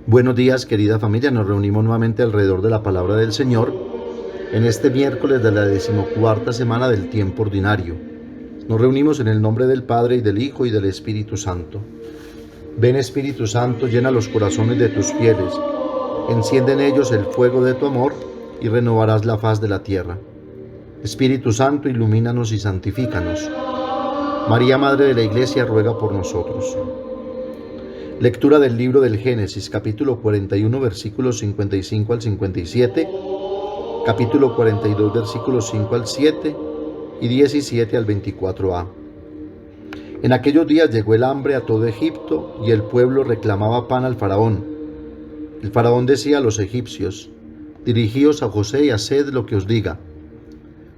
Buenos días, querida familia. Nos reunimos nuevamente alrededor de la palabra del Señor en este miércoles de la 14ª semana del tiempo ordinario. Nos reunimos en el nombre del Padre, y del Hijo, y del Espíritu Santo. Ven, Espíritu Santo, llena los corazones de tus fieles, enciende en ellos el fuego de tu amor, y renovarás la faz de la tierra. Espíritu Santo, ilumínanos y santifícanos. María, Madre de la Iglesia, ruega por nosotros. Lectura del libro del Génesis, capítulo 41, versículos 55 al 57, capítulo 42, versículos 5 al 7 y 17 al 24a. En aquellos días llegó el hambre a todo Egipto, y el pueblo reclamaba pan al faraón. El faraón decía a los egipcios: dirigíos a José y haced lo que os diga.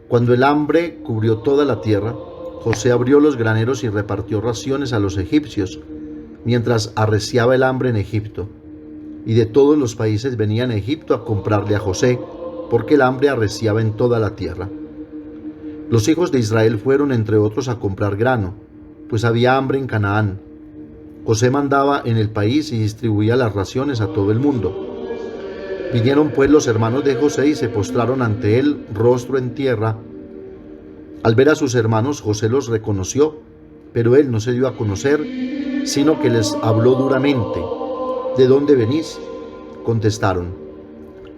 Cuando el hambre cubrió toda la tierra, José abrió los graneros y repartió raciones a los egipcios, mientras arreciaba el hambre en Egipto. Y de todos los países venían a Egipto a comprarle a José, porque el hambre arreciaba en toda la tierra. Los hijos de Israel fueron, entre otros, a comprar grano, pues había hambre en Canaán. José mandaba en el país y distribuía las raciones a todo el mundo. Vinieron pues los hermanos de José y se postraron ante él, rostro en tierra. Al ver a sus hermanos, José los reconoció, pero él no se dio a conocer, sino que les habló duramente. ¿De dónde venís?, contestaron.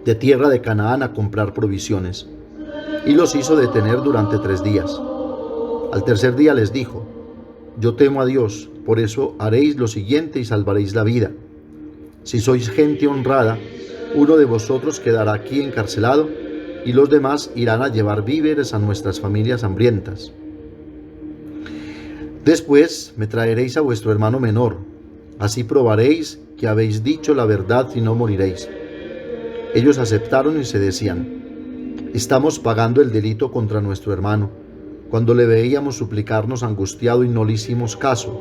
De tierra de Canaán, a comprar provisiones. Y los hizo detener durante 3 días. Al tercer día les dijo: yo temo a Dios, por eso haréis lo siguiente y salvaréis la vida. Si sois gente honrada, uno de vosotros quedará aquí encarcelado, y los demás irán a llevar víveres a nuestras familias hambrientas. Después me traeréis a vuestro hermano menor, así probaréis que habéis dicho la verdad y no moriréis. Ellos aceptaron y se decían: estamos pagando el delito contra nuestro hermano, cuando le veíamos suplicarnos angustiado y no le hicimos caso.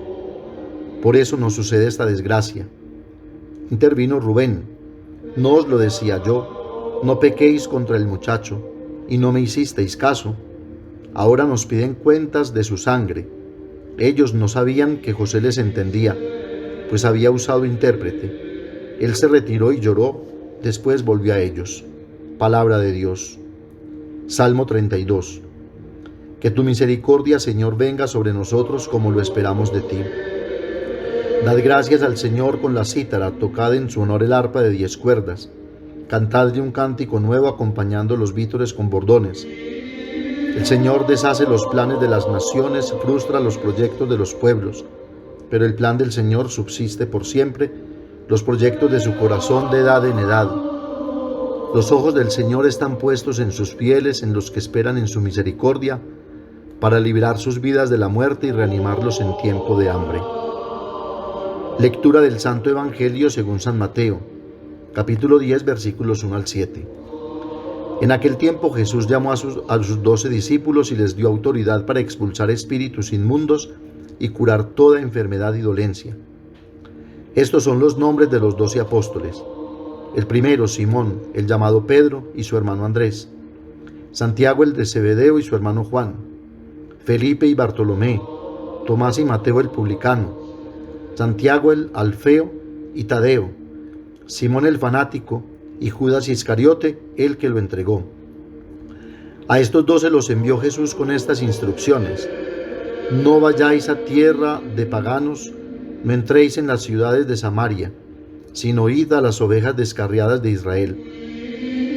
Por eso nos sucede esta desgracia. Intervino Rubén: no os lo decía yo, no pequéis contra el muchacho, y no me hicisteis caso. Ahora nos piden cuentas de su sangre. Ellos no sabían que José les entendía, pues había usado intérprete. Él se retiró y lloró, después volvió a ellos. Palabra de Dios. Salmo 32. Que tu misericordia, Señor, venga sobre nosotros como lo esperamos de ti. Dad gracias al Señor con la cítara, tocad en su honor el arpa de 10 cuerdas. Cantadle un cántico nuevo acompañando los vítores con bordones. El Señor deshace los planes de las naciones, frustra los proyectos de los pueblos, pero el plan del Señor subsiste por siempre, los proyectos de su corazón de edad en edad. Los ojos del Señor están puestos en sus fieles, en los que esperan en su misericordia, para librar sus vidas de la muerte y reanimarlos en tiempo de hambre. Lectura del Santo Evangelio según San Mateo, capítulo 10, versículos 1 al 7. En aquel tiempo Jesús llamó a sus 12 discípulos y les dio autoridad para expulsar espíritus inmundos y curar toda enfermedad y dolencia. Estos son los nombres de los 12 apóstoles. El primero, Simón, el llamado Pedro, y su hermano Andrés. Santiago, el de Zebedeo, y su hermano Juan. Felipe y Bartolomé. Tomás y Mateo, el publicano. Santiago, el Alfeo, y Tadeo. Simón, el fanático, y Judas Iscariote, el que lo entregó. A estos 12 los envió Jesús con estas instrucciones: no vayáis a tierra de paganos, no entréis en las ciudades de Samaria, sino id a las ovejas descarriadas de Israel.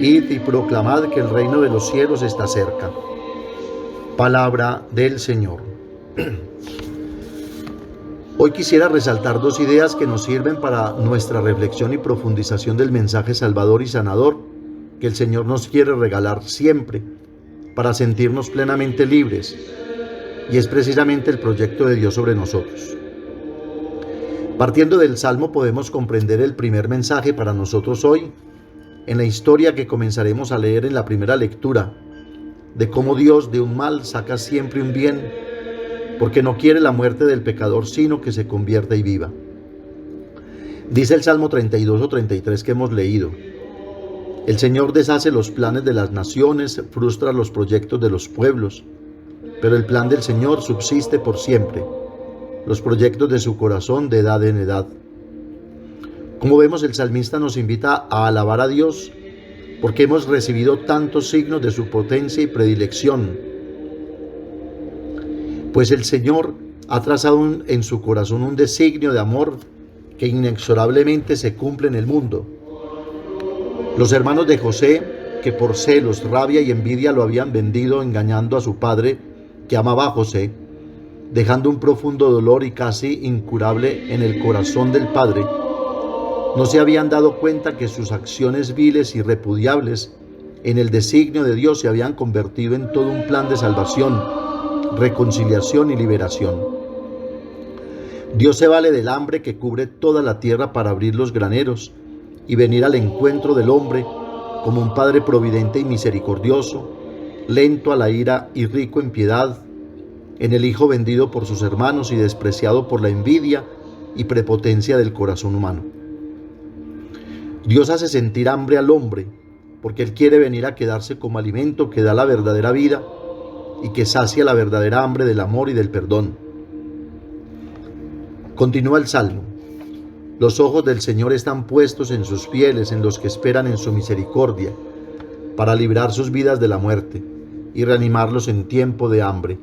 Id y proclamad que el reino de los cielos está cerca. Palabra del Señor. Hoy quisiera resaltar 2 ideas que nos sirven para nuestra reflexión y profundización del mensaje salvador y sanador que el Señor nos quiere regalar siempre para sentirnos plenamente libres, y es precisamente el proyecto de Dios sobre nosotros. Partiendo del Salmo podemos comprender el primer mensaje para nosotros hoy en la historia que comenzaremos a leer en la primera lectura, de cómo Dios de un mal saca siempre un bien, porque no quiere la muerte del pecador, sino que se convierta y viva. Dice el Salmo 32 o 33 que hemos leído: el Señor deshace los planes de las naciones, frustra los proyectos de los pueblos, pero el plan del Señor subsiste por siempre, los proyectos de su corazón de edad en edad. Como vemos, el salmista nos invita a alabar a Dios porque hemos recibido tantos signos de su potencia y predilección, pues el Señor ha trazado en su corazón un designio de amor que inexorablemente se cumple en el mundo. Los hermanos de José, que por celos, rabia y envidia lo habían vendido engañando a su padre, que amaba a José, dejando un profundo dolor y casi incurable en el corazón del padre, no se habían dado cuenta que sus acciones viles y repudiables en el designio de Dios se habían convertido en todo un plan de salvación, reconciliación y liberación. Dios se vale del hambre que cubre toda la tierra para abrir los graneros y venir al encuentro del hombre como un Padre providente y misericordioso, lento a la ira y rico en piedad, en el Hijo vendido por sus hermanos y despreciado por la envidia y prepotencia del corazón humano. Dios hace sentir hambre al hombre porque Él quiere venir a quedarse como alimento que da la verdadera vida y que sacia la verdadera hambre del amor y del perdón. Continúa el Salmo. Los ojos del Señor están puestos en sus fieles, en los que esperan en su misericordia, para librar sus vidas de la muerte y reanimarlos en tiempo de hambre.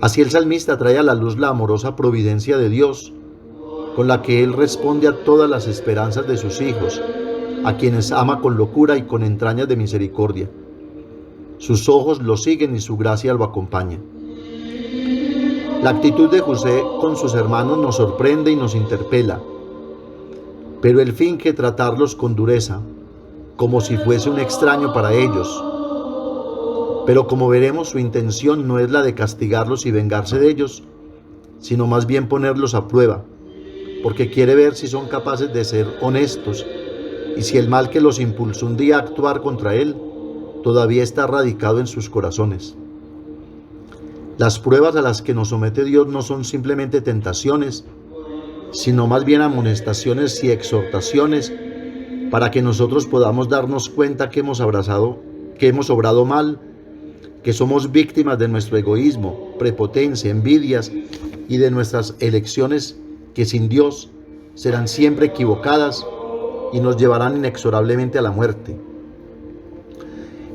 Así el salmista trae a la luz la amorosa providencia de Dios, con la que Él responde a todas las esperanzas de sus hijos, a quienes ama con locura y con entrañas de misericordia. Sus ojos lo siguen y su gracia lo acompaña. La actitud de José con sus hermanos nos sorprende y nos interpela, pero él finge tratarlos con dureza, como si fuese un extraño para ellos. Pero como veremos, su intención no es la de castigarlos y vengarse de ellos, sino más bien ponerlos a prueba, porque quiere ver si son capaces de ser honestos y si el mal que los impulsó un día a actuar contra él todavía está radicado en sus corazones. Las pruebas a las que nos somete Dios no son simplemente tentaciones, sino más bien amonestaciones y exhortaciones para que nosotros podamos darnos cuenta que hemos obrado mal, que somos víctimas de nuestro egoísmo, prepotencia, envidias y de nuestras elecciones que sin Dios serán siempre equivocadas y nos llevarán inexorablemente a la muerte.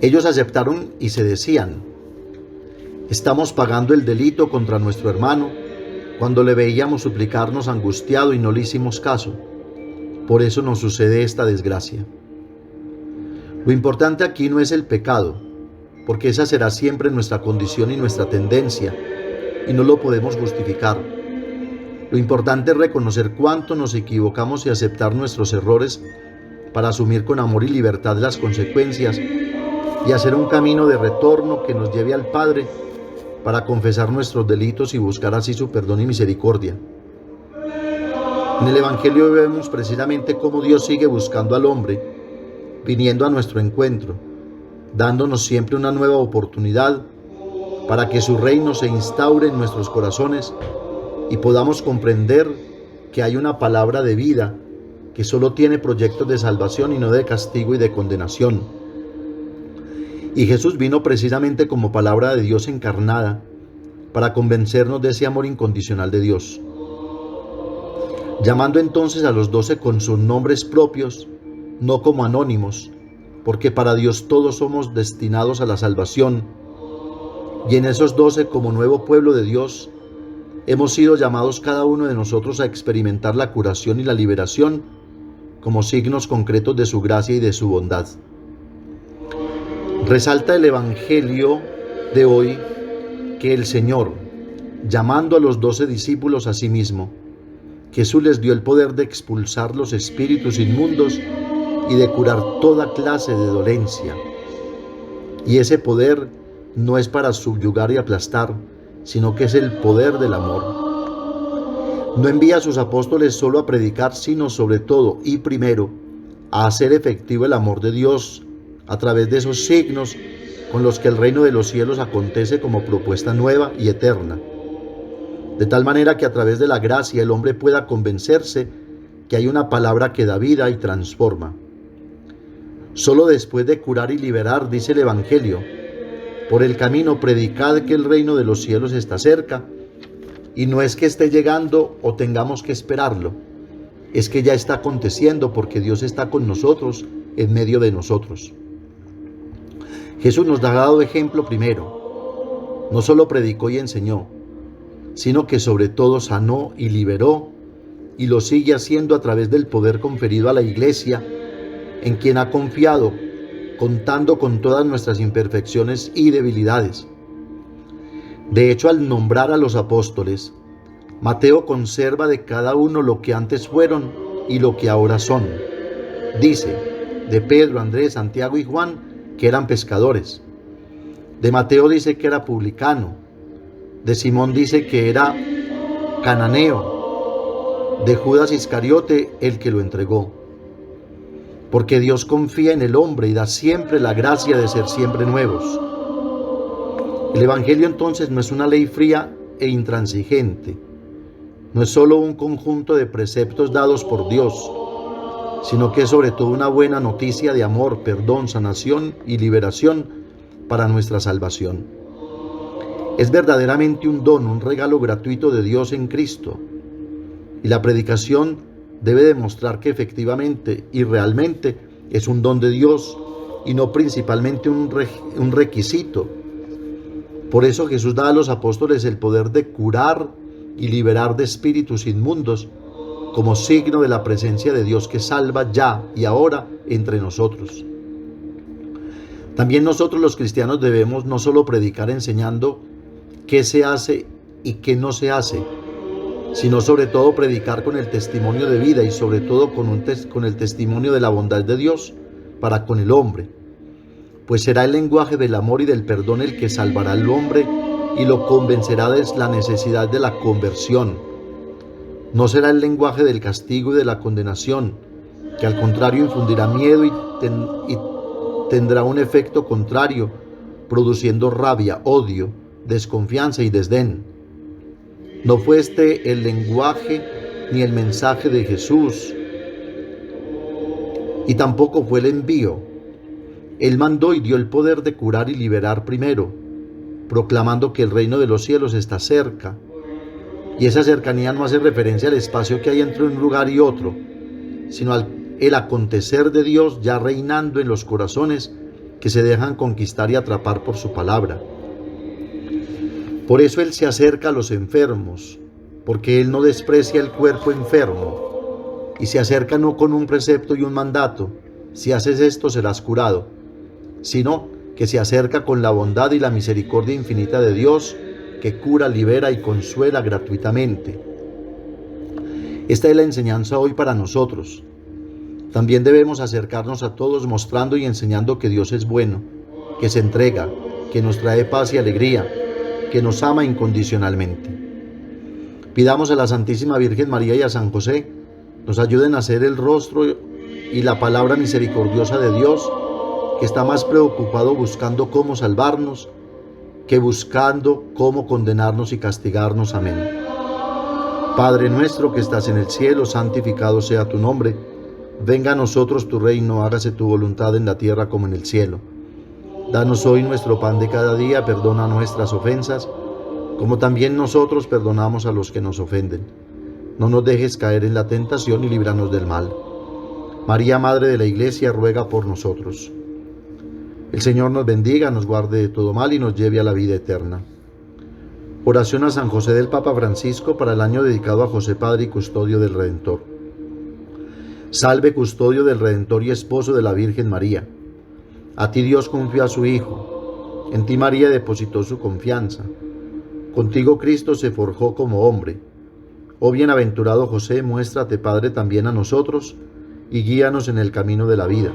Ellos aceptaron y se decían: estamos pagando el delito contra nuestro hermano, cuando le veíamos suplicarnos angustiado y no le hicimos caso. Por eso nos sucede esta desgracia. Lo importante aquí no es el pecado, porque esa será siempre nuestra condición y nuestra tendencia, y no lo podemos justificar. Lo importante es reconocer cuánto nos equivocamos y aceptar nuestros errores para asumir con amor y libertad las consecuencias y hacer un camino de retorno que nos lleve al Padre para confesar nuestros delitos y buscar así su perdón y misericordia. En el Evangelio vemos precisamente cómo Dios sigue buscando al hombre, viniendo a nuestro encuentro, dándonos siempre una nueva oportunidad para que su reino se instaure en nuestros corazones y podamos comprender que hay una palabra de vida que solo tiene proyectos de salvación y no de castigo y de condenación. Y Jesús vino precisamente como palabra de Dios encarnada para convencernos de ese amor incondicional de Dios. Llamando entonces a los 12 con sus nombres propios, no como anónimos, porque para Dios todos somos destinados a la salvación, y en esos 12 como nuevo pueblo de Dios, hemos sido llamados cada uno de nosotros a experimentar la curación y la liberación como signos concretos de su gracia y de su bondad. Resalta el Evangelio de hoy que el Señor, llamando a los 12 discípulos a sí mismo, Jesús les dio el poder de expulsar los espíritus inmundos y de curar toda clase de dolencia. Y ese poder no es para subyugar y aplastar, sino que es el poder del amor. No envía a sus apóstoles solo a predicar, sino sobre todo y primero a hacer efectivo el amor de Dios a través de esos signos con los que el reino de los cielos acontece como propuesta nueva y eterna. De tal manera que a través de la gracia el hombre pueda convencerse que hay una palabra que da vida y transforma. Solo después de curar y liberar, dice el Evangelio, por el camino predicad que el reino de los cielos está cerca, y no es que esté llegando o tengamos que esperarlo, es que ya está aconteciendo porque Dios está con nosotros, en medio de nosotros. Jesús nos ha dado ejemplo primero. No solo predicó y enseñó, sino que sobre todo sanó y liberó, y lo sigue haciendo a través del poder conferido a la Iglesia, en quien ha confiado, contando con todas nuestras imperfecciones y debilidades. De hecho, al nombrar a los apóstoles, Mateo conserva de cada uno lo que antes fueron y lo que ahora son. Dice de Pedro, Andrés, Santiago y Juan que eran pescadores. De Mateo dice que era publicano. De Simón dice que era cananeo. De Judas Iscariote, el que lo entregó. Porque Dios confía en el hombre y da siempre la gracia de ser siempre nuevos. El Evangelio entonces no es una ley fría e intransigente. No es solo un conjunto de preceptos dados por Dios, sino que es sobre todo una buena noticia de amor, perdón, sanación y liberación para nuestra salvación. Es verdaderamente un don, un regalo gratuito de Dios en Cristo. Y la predicación debe demostrar que efectivamente y realmente es un don de Dios y no principalmente un requisito. Por eso Jesús da a los apóstoles el poder de curar y liberar de espíritus inmundos como signo de la presencia de Dios que salva ya y ahora entre nosotros. También nosotros los cristianos debemos no solo predicar enseñando qué se hace y qué no se hace, sino sobre todo predicar con el testimonio de vida y sobre todo con el testimonio de la bondad de Dios para con el hombre, pues será el lenguaje del amor y del perdón el que salvará al hombre y lo convencerá de la necesidad de la conversión. No será el lenguaje del castigo y de la condenación, que al contrario infundirá miedo y tendrá un efecto contrario, produciendo rabia, odio, desconfianza y desdén. No fue este el lenguaje ni el mensaje de Jesús, y tampoco fue el envío. Él mandó y dio el poder de curar y liberar primero, proclamando que el reino de los cielos está cerca. Y esa cercanía no hace referencia al espacio que hay entre un lugar y otro, sino al acontecer de Dios ya reinando en los corazones que se dejan conquistar y atrapar por su palabra. Por eso Él se acerca a los enfermos, porque Él no desprecia el cuerpo enfermo, y se acerca no con un precepto y un mandato, si haces esto serás curado, sino que se acerca con la bondad y la misericordia infinita de Dios, que cura, libera y consuela gratuitamente. Esta es la enseñanza hoy para nosotros. También debemos acercarnos a todos mostrando y enseñando que Dios es bueno, que se entrega, que nos trae paz y alegría, que nos ama incondicionalmente. Pidamos a la Santísima Virgen María y a San José nos ayuden a ser el rostro y la palabra misericordiosa de Dios, que está más preocupado buscando cómo salvarnos que buscando cómo condenarnos y castigarnos. Amén. Padre nuestro que estás en el cielo, santificado sea tu nombre. Venga a nosotros tu reino, hágase tu voluntad en la tierra como en el cielo. Danos hoy nuestro pan de cada día, perdona nuestras ofensas, como también nosotros perdonamos a los que nos ofenden. No nos dejes caer en la tentación y líbranos del mal. María, Madre de la Iglesia, ruega por nosotros. El Señor nos bendiga, nos guarde de todo mal y nos lleve a la vida eterna. Oración a San José del Papa Francisco para el año dedicado a José, Padre y Custodio del Redentor. Salve, custodio del Redentor y esposo de la Virgen María. A ti Dios confió a su Hijo. En ti María depositó su confianza. Contigo Cristo se forjó como hombre. Oh bienaventurado José, muéstrate Padre también a nosotros y guíanos en el camino de la vida.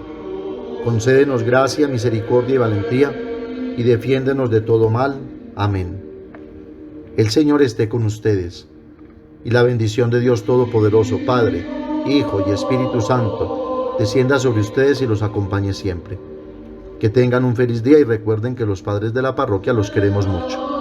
Concédenos gracia, misericordia y valentía, y defiéndenos de todo mal. Amén. El Señor esté con ustedes, y la bendición de Dios Todopoderoso, Padre, Hijo y Espíritu Santo, descienda sobre ustedes y los acompañe siempre. Que tengan un feliz día y recuerden que los padres de la parroquia los queremos mucho.